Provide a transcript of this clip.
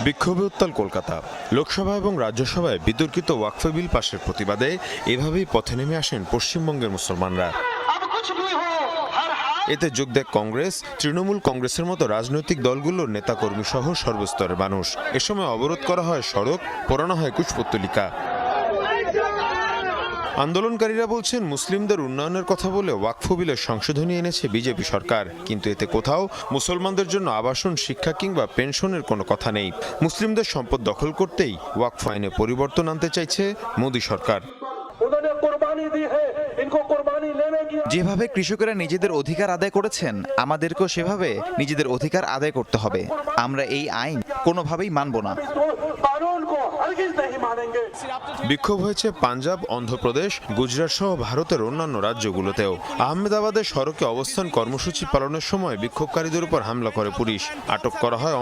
বিক্ষোভে উত্তাল কলকাতা। লোকসভা এবং রাজ্যসভায় বিতর্কিত ওয়াকফ বিল পাশের প্রতিবাদে এভাবেই পথে নেমে আসেন পশ্চিমবঙ্গের মুসলমানরা। এতে যোগ দেয় কংগ্রেস, তৃণমূল কংগ্রেসের মতো রাজনৈতিক দলগুলোর নেতাকর্মী সহ সর্বস্তরের মানুষ। এ সময় অবরোধ করা হয় সড়ক, পোড়ানো হয় কুশপুত্তলিকা। আন্দোলনকারীরা বলছেন, মুসলিমদের উন্নয়নের কথা বলে ওয়াকফ বিলের সংশোধনী এনেছে বিজেপি সরকার, কিন্তু এতে কোথাও মুসলমানদের জন্য আবাসন, শিক্ষা কিংবা পেনশনের কোনো কথা নেই। মুসলিমদের সম্পদ দখল করতেই ওয়াকফ আইনে পরিবর্তন আনতে চাইছে মোদী সরকার। যেভাবে কৃষকেরা নিজেদের অধিকার আদায় করেছেন, আমাদেরকেও সেভাবে নিজেদের অধিকার আদায় করতে হবে। আমরা এই আইন কোনোভাবেই মানব না। বিক্ষোভ হয়েছে পাঞ্জাব, অন্ধ্রপ্রদেশ, গুজরাট সহ ভারতের অন্যান্য রাজ্যগুলোতেও। আহমেদাবাদের সড়কে অবস্থান কর্মসূচি পালনের সময় বিক্ষোভকারীদের উপর হামলা করে পুলিশ। আটক করা হয়